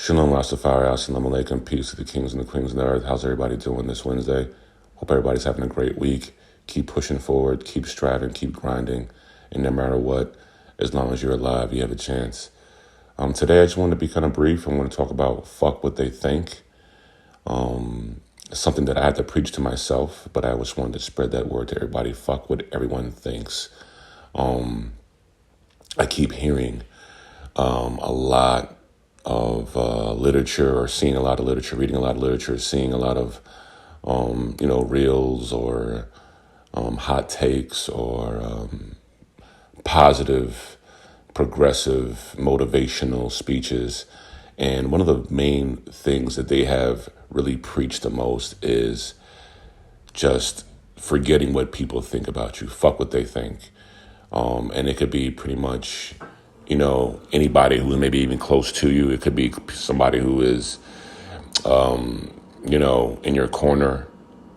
Shalom Rastafari, Assalamu Alaikum, peace to the kings and the queens of the earth. How's everybody doing this Wednesday? Hope everybody's having a great week. Keep pushing forward, keep striving, keep grinding. And no matter what, as long as you're alive, you have a chance. Today I just wanted to be kind of brief. I want to talk about fuck what they think. It's something that I had to preach to myself, but I just wanted to spread that word to everybody. Fuck what everyone thinks. I keep hearing a lot of literature, or seeing a lot of literature, reading a lot of literature, seeing a lot of reels or hot takes or positive, progressive, motivational speeches. And one of the main things that they have really preached the most is just forgetting what people think about you. Fuck what they think. And it could be pretty much, anybody who may be even close to you. It could be somebody who is, in your corner.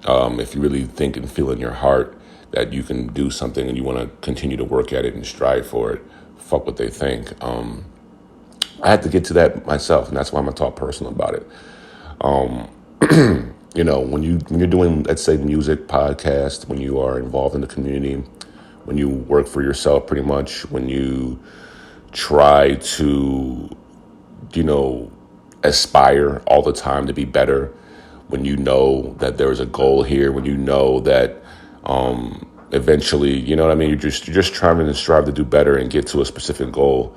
If you really think and feel in your heart that you can do something and you want to continue to work at it and strive for it, fuck what they think. I had to get to that myself, and that's why I'm gonna talk personal about it. When you're doing, let's say, music, podcast, when you are involved in the community, when you work for yourself, pretty much, when you try to, aspire all the time to be better, when you know that there is a goal here, when you know that eventually, you're just trying to strive to do better and get to a specific goal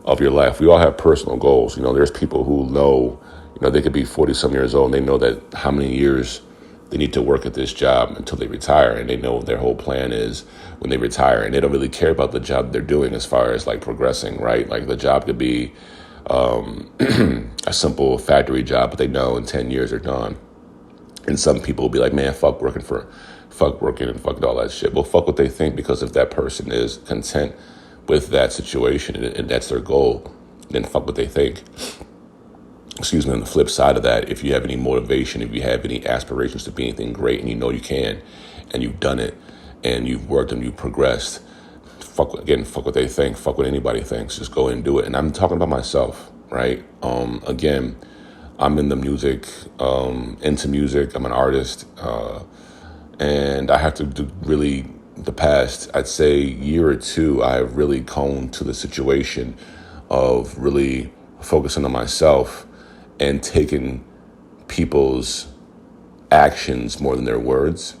of your life. We all have personal goals. There's people who know, they could be 40 some years old and they know that how many years they need to work at this job until they retire. And they know their whole plan is when they retire, and they don't really care about the job they're doing as far as like progressing, right? Like the job could be a simple factory job, but they know in 10 years they're gone. And some people will be like, man, fuck working and fuck all that shit. Well, fuck what they think, because if that person is content with that situation and that's their goal, then fuck what they think. Excuse me. On the flip side of that, if you have any motivation, if you have any aspirations to be anything great, and you know you can, and you've done it, and you've worked and you've progressed, fuck what they think. Fuck what anybody thinks. Just go and do it. And I'm talking about myself, right? Again, I'm in the music, into music. I'm an artist, and I have to do really the past, I'd say, year or two, I have really coned to the situation of really focusing on myself and taking people's actions more than their words,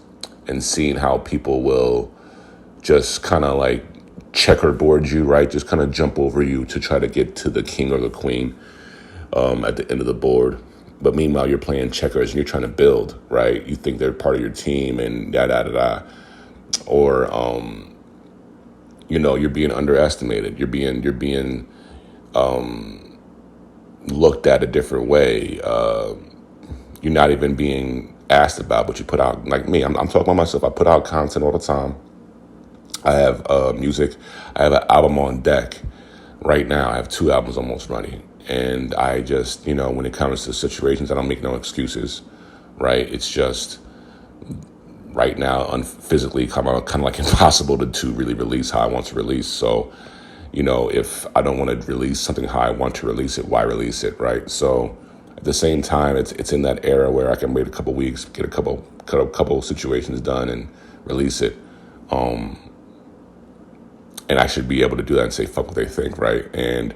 and seeing how people will just kind of like checkerboard you, right? Just kind of jump over you to try to get to the king or the queen at the end of the board. But meanwhile, you're playing checkers and you're trying to build, right? You think they're part of your team and da da da da. Or, you're being underestimated. You're being looked at a different way. You're not even being asked about what you put out. Like me, I'm talking about myself. I put out content all the time. I have music. I have an album on deck right now. I have 2 albums almost running. And I just, when it comes to situations, I don't make no excuses, right? It's just right now, physically, kind of like impossible to really release how I want to release. So, if I don't want to release something how I want to release it, why release it, right? So at the same time, it's in that era where I can wait a couple weeks, get a couple situations done and release it. And I should be able to do that and say, fuck what they think, right? And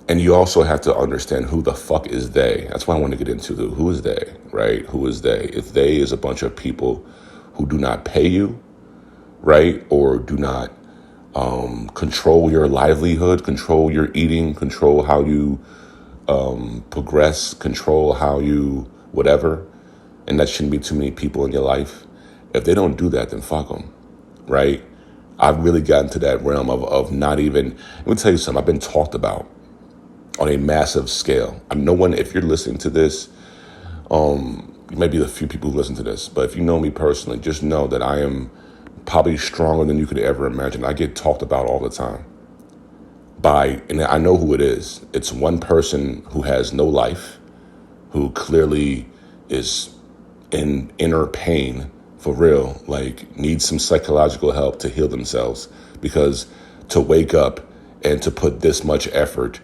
you also have to understand who the fuck is they. That's why I want to get into who is they, right? Who is they? If they is a bunch of people who do not pay you, right? Or do not control your livelihood, control your eating, control how you progress, control how you whatever. And that shouldn't be too many people in your life. If they don't do that, then fuck them, right? I've really gotten to that realm of not even, let me tell you something, I've been talked about on a massive scale. No one, if you're listening to this, you may be the few people who listen to this, but if you know me personally, just know that I am probably stronger than you could ever imagine. I get talked about all the time and I know who it is. It's one person who has no life, who clearly is in inner pain for real, like needs some psychological help to heal themselves, because to wake up And to put this much effort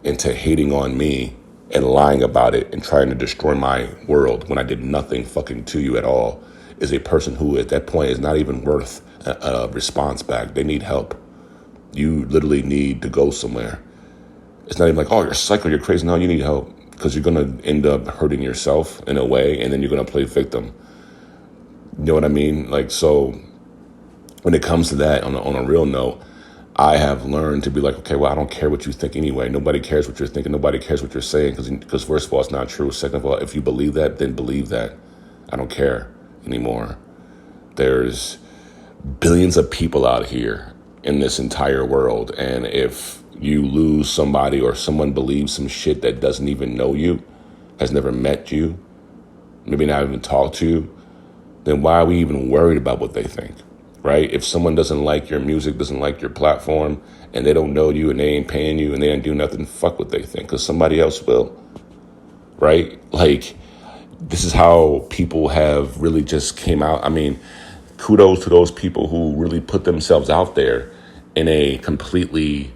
into hating on me and lying about it and trying to destroy my world when I did nothing fucking to you at all is a person who at that point is not even worth a response back. They need help. You literally need to go somewhere. It's not even like, oh, you're psycho, you're crazy. No, you need help, because you're going to end up hurting yourself in a way, and then you're going to play victim. You know what I mean? Like, so when it comes to that, on a real note, I have learned to be like, okay, well, I don't care what you think anyway. Nobody cares what you're thinking. Nobody cares what you're saying, because first of all, it's not true. Second of all, if you believe that, then believe that. I don't care anymore. There's billions of people out here in this entire world, and if you lose somebody or someone believes some shit that doesn't even know you, has never met you, maybe not even talked to you, then why are we even worried about what they think, right? If someone doesn't like your music, doesn't like your platform, and they don't know you and they ain't paying you and they ain't do nothing, fuck what they think, because somebody else will, right? Like, this is how people have really just came out. I mean, kudos to those people who really put themselves out there in a completely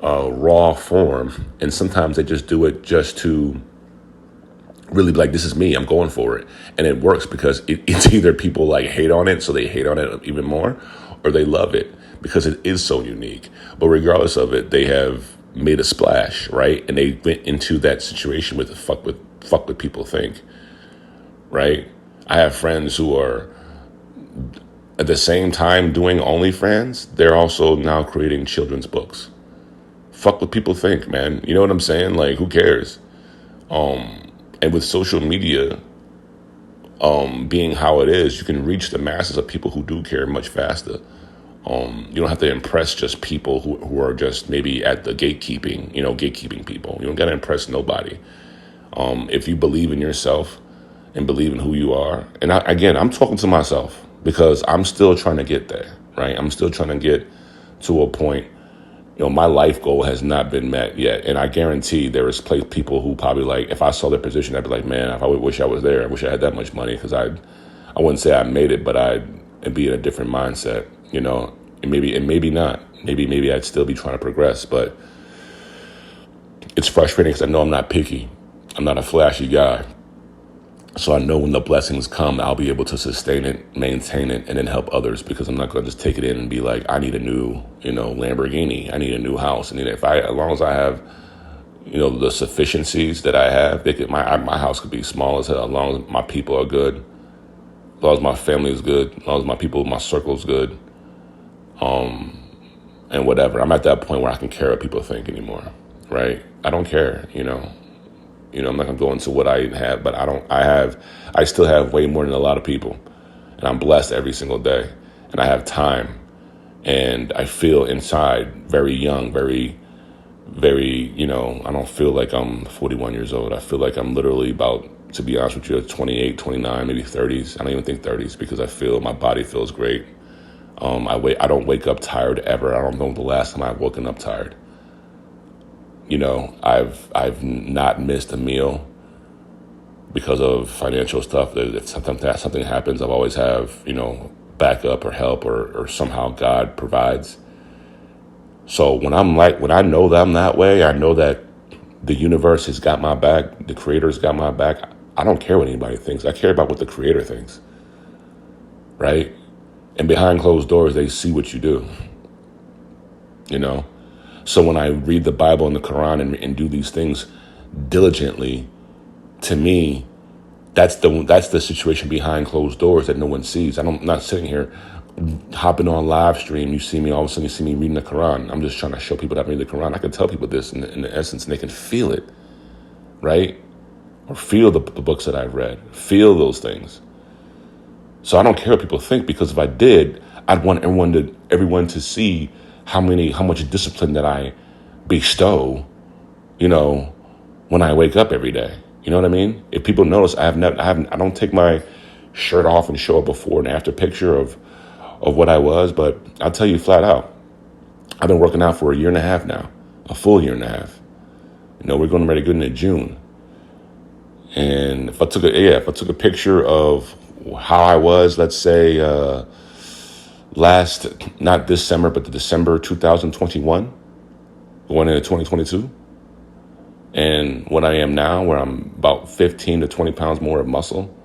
raw form. And sometimes they just do it just to really be like, this is me, I'm going for it. And it works because it's either people like hate on it, so they hate on it even more, or they love it because it is so unique. But regardless of it, they have made a splash, right? And they went into that situation with fuck what people think, right? I have friends who are at the same time doing OnlyFans, they're also now creating children's books. Fuck what people think, man. You know what I'm saying? Like, who cares? And with social media being how it is, you can reach the masses of people who do care much faster. You don't have to impress just people who are just maybe at the gatekeeping people. You don't got to impress nobody. If you believe in yourself and believe in who you are, and again, I'm talking to myself because I'm still trying to get there, right? I'm still trying to get to a point. My life goal has not been met yet. And I guarantee there is people who probably like, if I saw their position, I'd be like, man, I wish I was there. I wish I had that much money, because I wouldn't say I made it, but I'd be in a different mindset, and maybe not. Maybe I'd still be trying to progress, but it's frustrating because I know I'm not picky. I'm not a flashy guy. So I know when the blessings come, I'll be able to sustain it, maintain it, and then help others, because I'm not going to just take it in and be like, I need a new, Lamborghini. I need a new house. And as long as I have, the sufficiencies that I have, my house could be small as hell, as long as my people are good, as long as my family is good, as long as my circle is good, and whatever. I'm at that point where I can care what people think anymore, right? I don't care, I'm not gonna go into what I have, but I still have way more than a lot of people, and I'm blessed every single day, and I have time, and I feel inside very young, very, very, I don't feel like I'm 41 years old. I feel like I'm literally about, to be honest with you, 28, 29, maybe 30s. I don't even think 30s, because I feel my body feels great. I don't wake up tired ever. I don't know the last time I've woken up tired. I've not missed a meal because of financial stuff. If something happens, I've always have, backup or help, or somehow God provides. So when I know that I'm that way, I know that the universe has got my back, the Creator's got my back. I don't care what anybody thinks. I care about what the Creator thinks, right? And behind closed doors, they see what you do, So when I read the Bible and the Quran and do these things diligently, to me, that's the situation behind closed doors that no one sees. I'm not sitting here hopping on live stream. You see me, all of a sudden you see me reading the Quran. I'm just trying to show people that I read the Quran. I can tell people this in the essence, and they can feel it, right? Or feel the books that I've read, feel those things. So I don't care what people think, because if I did, I'd want everyone to see how much discipline that I bestow, when I wake up every day. You know what I mean? If people notice, I don't take my shirt off and show a before and after picture of what I was, but I'll tell you flat out, I've been working out for a year and a half now, a full year and a half. We're going ready to get into June. And if I took a picture of how I was, let's say, not December, but the December 2021, going into 2022 and what I am now, where I'm about 15 to 20 pounds more of muscle.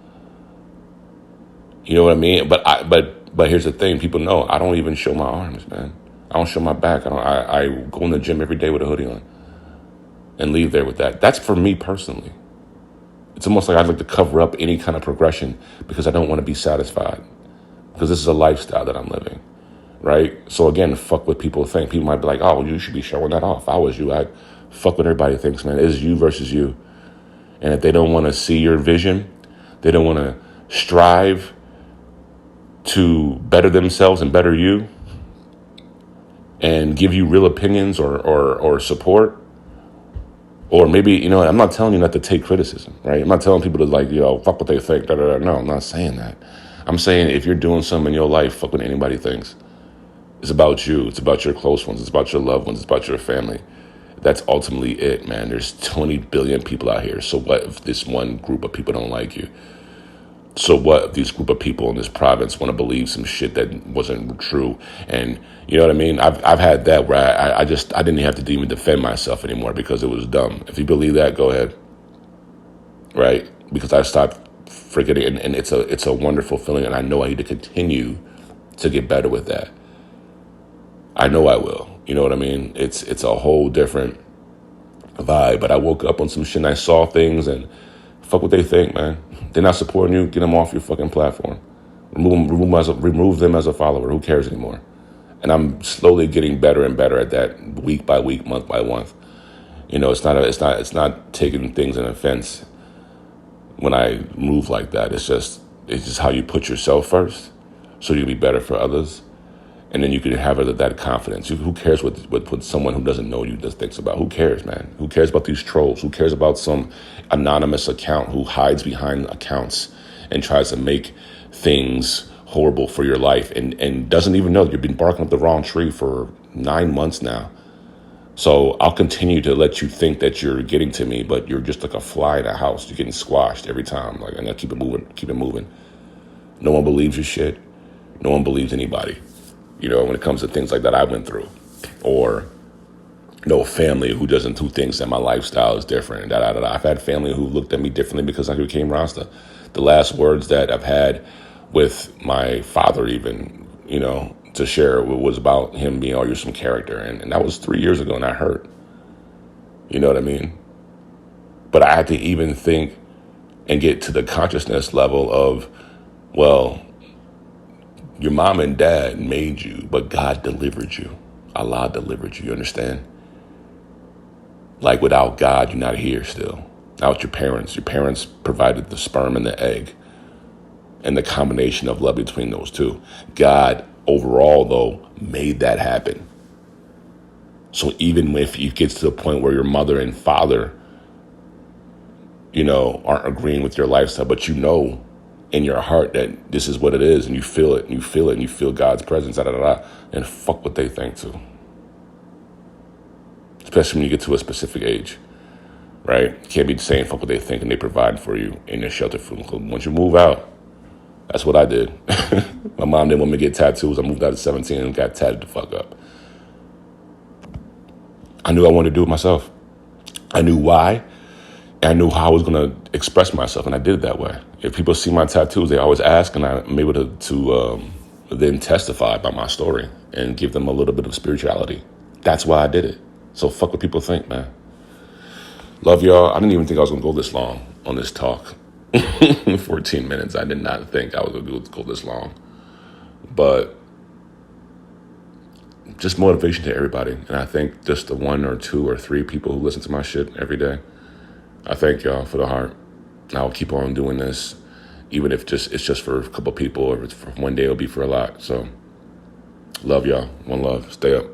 You know what I mean? But here's the thing: people know I don't even show my arms, man. I don't show my back. I go in the gym every day with a hoodie on and leave there with that. That's for me personally. It's almost like I'd like to cover up any kind of progression because I don't want to be satisfied. Because this is a lifestyle that I'm living, right? So again, fuck what people think. People might be like, oh, you should be showing that off. If I was you, I'd fuck what everybody thinks, man. It is you versus you. And if they don't want to see your vision, they don't want to strive to better themselves and better you and give you real opinions or support, or maybe, I'm not telling you not to take criticism, right? I'm not telling people to like, fuck what they think. Da, da, da. No, I'm not saying that. I'm saying if you're doing something in your life, fuck what anybody thinks. It's about you. It's about your close ones. It's about your loved ones. It's about your family. That's ultimately it, man. There's 20 billion people out here. So what if this one group of people don't like you? So what if these group of people in this province want to believe some shit that wasn't true? And you know what I mean? I've had that where I didn't have to even defend myself anymore because it was dumb. If you believe that, go ahead. Right? Because I stopped forgetting, and it's a wonderful feeling, and I know I need to continue to get better with that. I know I will. You know what I mean? It's a whole different vibe. But I woke up on some shit and I saw things, and fuck what they think, man. They're not supporting you. Get them off your fucking platform. Remove them as a follower. Who cares anymore? And I'm slowly getting better and better at that, week by week, month by month. It's not taking things in offense when I move like that. It's just how you put yourself first, so you can be better for others, and then you can have that confidence. Who cares what someone who doesn't know you just thinks about? Who cares, man? Who cares about these trolls? Who cares about some anonymous account who hides behind accounts and tries to make things horrible for your life and doesn't even know you've been barking up the wrong tree for 9 months now? So I'll continue to let you think that you're getting to me, but you're just like a fly in a house. You're getting squashed every time. Like, and I keep it moving. No one believes your shit. No one believes anybody. When it comes to things like that I went through, or family who thinks that my lifestyle is different. I've had family who looked at me differently because I became Rasta. The last words that I've had with my father, even, to share was about him being, oh, you're some character. And that was 3 years ago, and I hurt. You know what I mean? But I had to even think and get to the consciousness level of, well, your mom and dad made you, but God delivered you. Allah delivered you, you understand? Like, without God, you're not here still. Not with your parents. Your parents provided the sperm and the egg and the combination of love between those two. God, overall, though, made that happen. So even if it gets to the point where your mother and father, aren't agreeing with your lifestyle, but in your heart that this is what it is, and you feel it, and you feel it, and you feel God's presence, and fuck what they think too. Especially when you get to a specific age, right? You can't be saying fuck what they think and they provide for you in your shelter food. Once you move out, that's what I did. My mom didn't want me to get tattoos. I moved out at 17 and got tatted the fuck up. I knew I wanted to do it myself. I knew why. And I knew how I was going to express myself, and I did it that way. If people see my tattoos, they always ask, and I'm able to then testify about my story and give them a little bit of spirituality. That's why I did it. So fuck what people think, man. Love y'all. I didn't even think I was going to go this long on this talk. 14 minutes. I did not think I was going to go this long. But just motivation to everybody. And I think just the 1 or 2 or 3 people who listen to my shit every day, I thank y'all for the heart. I'll keep on doing this, even if it's just for a couple people, or if it's for one day, it'll be for a lot. So love y'all. One love. Stay up.